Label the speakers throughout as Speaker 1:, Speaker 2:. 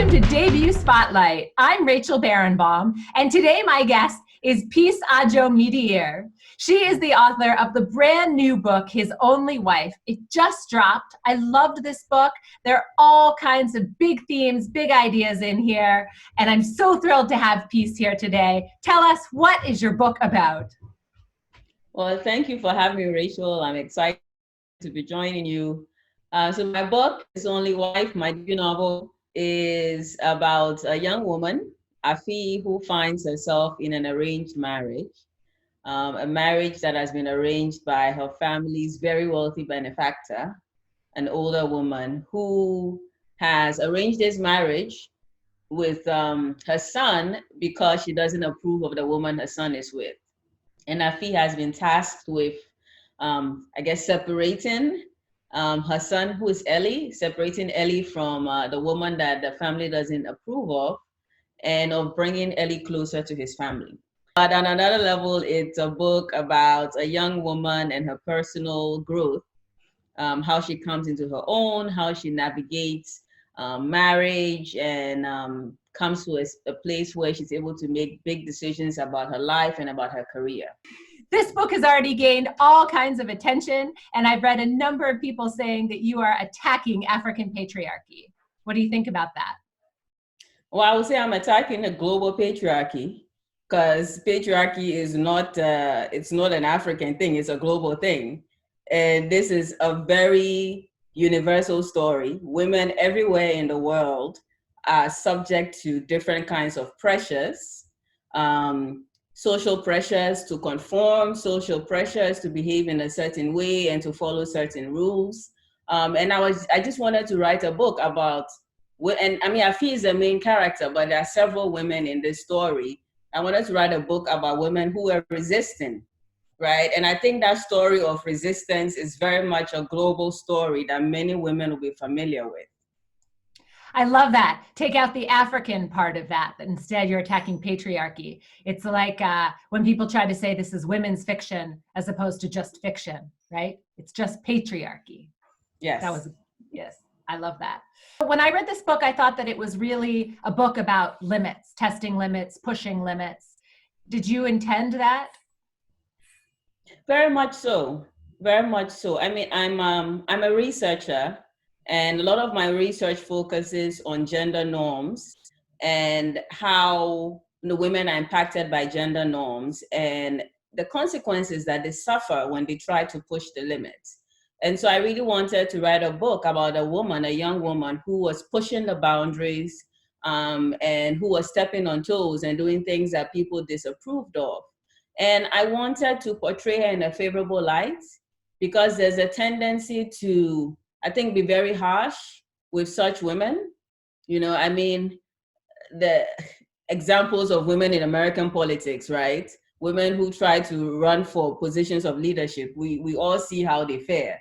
Speaker 1: Welcome to Debut Spotlight. I'm Rachel Barenbaum, and today my guest is Peace Adzo Medie. She is the author of the brand new book, His Only Wife. It just dropped. I loved this book. There are all kinds of big themes, big ideas in here, and I'm so thrilled to have Peace here today. Tell us, what is your book about?
Speaker 2: Well, thank you for having me, Rachel. I'm excited to be joining you. So my book, His Only Wife, my debut novel, is about a young woman, Afi, who finds herself in an arranged marriage, a marriage that has been arranged by her family's very wealthy benefactor, an older woman who has arranged this marriage with her son because she doesn't approve of the woman her son is with. And Afi has been tasked with, separating her son, who is Ellie, separating Ellie from the woman that the family doesn't approve of, and of bringing Ellie closer to his family. But on another level, it's a book about a young woman and her personal growth, how she comes into her own, how she navigates marriage, and comes to a place where she's able to make big decisions about her life and about her career.
Speaker 1: This book has already gained all kinds of attention, and I've read a number of people saying that you are attacking African patriarchy. What do you think about that?
Speaker 2: Well, I would say I'm attacking the global patriarchy, because patriarchy is not, it's not an African thing, it's a global thing. And this is a very universal story. Women everywhere in the world are subject to different kinds of pressures. Social pressures to conform, social pressures to behave in a certain way and to follow certain rules. And I just wanted to write a book about, and I mean, Afi is the main character, but there are several women in this story. I wanted to write a book about women who are resistant, right? And I think that story of resistance is very much a global story that many women will be familiar with.
Speaker 1: I love that. Take out the African part of that. Instead, you're attacking patriarchy. It's like when people try to say this is women's fiction as opposed to just fiction, right? It's just patriarchy.
Speaker 2: Yes.
Speaker 1: Yes, I love that. When I read this book, I thought that it was really a book about limits, testing limits, pushing limits. Did you intend that?
Speaker 2: Very much so. Very much so. I mean, I'm a researcher. And a lot of my research focuses on gender norms and how the women are impacted by gender norms and the consequences that they suffer when they try to push the limits. And so I really wanted to write a book about a woman, a young woman who was pushing the boundaries and who was stepping on toes and doing things that people disapproved of. And I wanted to portray her in a favorable light because there's a tendency to, I think, be very harsh with such women. You know, I mean, the examples of women in American politics, right? Women who try to run for positions of leadership, we all see how they fare.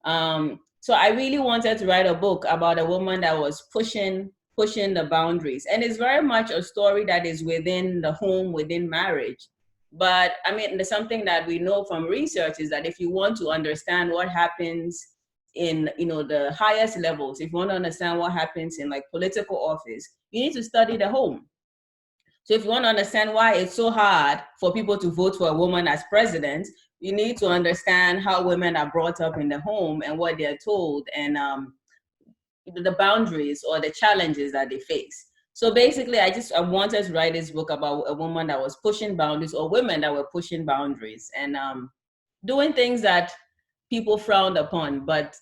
Speaker 2: So I really wanted to write a book about a woman that was pushing the boundaries. And it's very much a story that is within the home, within marriage. But I mean, there's something that we know from research is that if you want to understand what happens in the highest levels, if you want to understand what happens in like political office, you need to study the home. So if you want to understand why it's so hard for people to vote for a woman as president, you need to understand how women are brought up in the home and what they're told and the boundaries or the challenges that they face. So basically, I wanted to write this book about a woman that was pushing boundaries, or women that were pushing boundaries and doing things that people frowned upon, but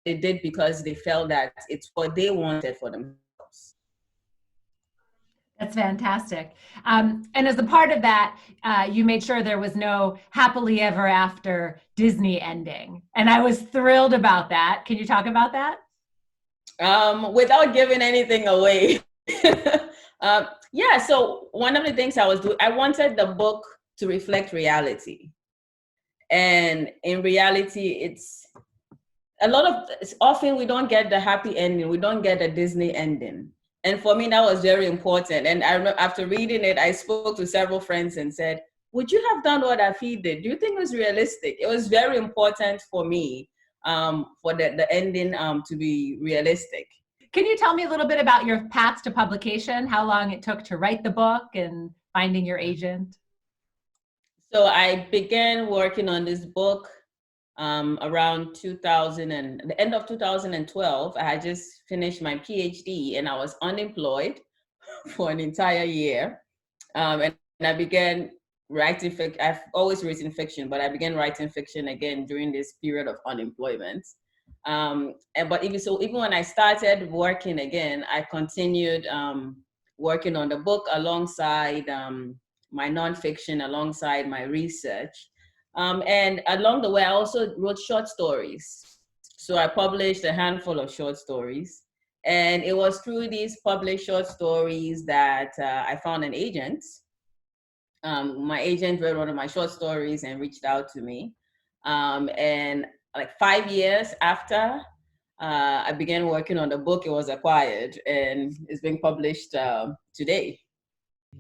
Speaker 2: they did because they felt that it's what they wanted for themselves.
Speaker 1: That's fantastic. And as a part of that, you made sure there was no happily ever after Disney ending. And I was thrilled about that. Can you talk about that?
Speaker 2: Without giving anything away. Yeah, so one of the things I was doing, I wanted the book to reflect reality. And in reality, it's often we don't get the happy ending. We don't get a Disney ending. And for me, that was very important. And I remember after reading it, I spoke to several friends and said, would you have done what Afi did? Do you think it was realistic? It was very important for me for the ending to be realistic.
Speaker 1: Can you tell me a little bit about your path to publication, how long it took to write the book and finding your agent?
Speaker 2: So I began working on this book around 2000 and the end of 2012. I had just finished my PhD and I was unemployed for an entire year. And I began writing fiction. I've always written fiction, but I began writing fiction again during this period of unemployment. But even when I started working again, I continued working on the book alongside my nonfiction, alongside my research. And along the way, I also wrote short stories. So I published a handful of short stories. And it was through these published short stories that I found an agent. My agent read one of my short stories and reached out to me. And like 5 years after I began working on the book, it was acquired and it's being published today.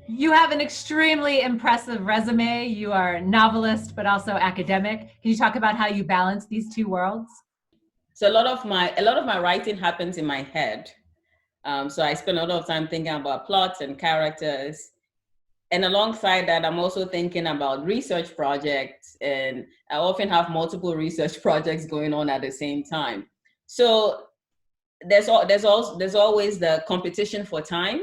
Speaker 1: You have an extremely impressive resume. You are a novelist, but also academic. Can you talk about how you balance these two worlds?
Speaker 2: So a lot of my writing happens in my head. So I spend a lot of time thinking about plots and characters. And alongside that, I'm also thinking about research projects, and I often have multiple research projects going on at the same time. So there's always the competition for time,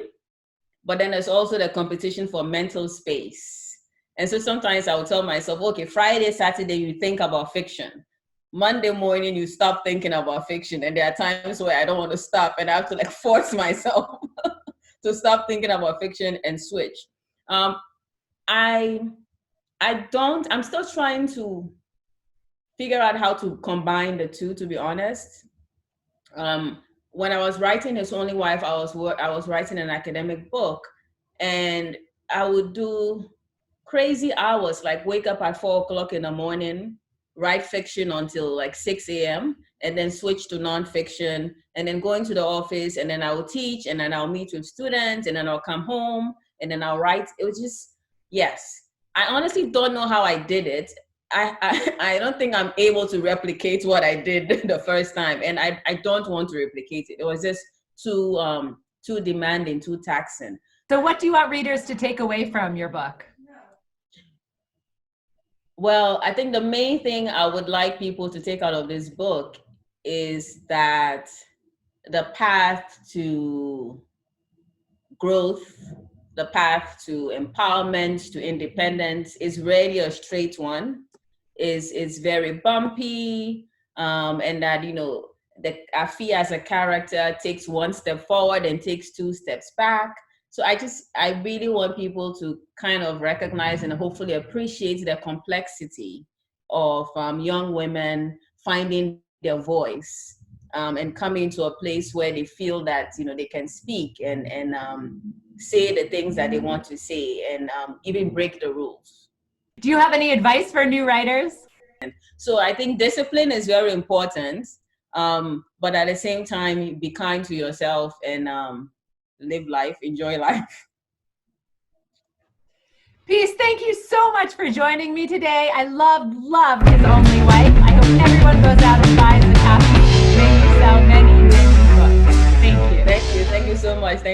Speaker 2: but then there's also the competition for mental space. And so sometimes I will tell myself, okay, Friday, Saturday, you think about fiction. Monday morning, you stop thinking about fiction. And there are times where I don't want to stop and I have to like force myself to stop thinking about fiction and switch. I'm still trying to figure out how to combine the two, to be honest. When I was writing His Only Wife, I was writing an academic book, and I would do crazy hours, like wake up at 4 o'clock in the morning, write fiction until like 6 a.m., and then switch to nonfiction, and then go into the office, and then I will teach, and then I'll meet with students, and then I'll come home, and then I'll write. It was just, yes. I honestly don't know how I did it. I don't think I'm able to replicate what I did the first time, and I don't want to replicate it. It was just too demanding, too taxing.
Speaker 1: So what do you want readers to take away from your book?
Speaker 2: Well, I think the main thing I would like people to take out of this book is that the path to growth, the path to empowerment, to independence is really a straight one. Is very bumpy, and that, you know, that Afi as a character takes one step forward and takes 2 steps back. So I really want people to kind of recognize and hopefully appreciate the complexity of young women finding their voice and coming to a place where they feel that, you know, they can speak and say the things that they want to say, and even break the rules.
Speaker 1: Do you have any advice for new writers?
Speaker 2: So I think discipline is very important, but at the same time, be kind to yourself and live life, enjoy life.
Speaker 1: Peace, thank you so much for joining me today. I loved His Only Wife. I hope everyone goes out and buys a copy. May you sell many, many books. Thank you.
Speaker 2: Thank you so much. Thank you.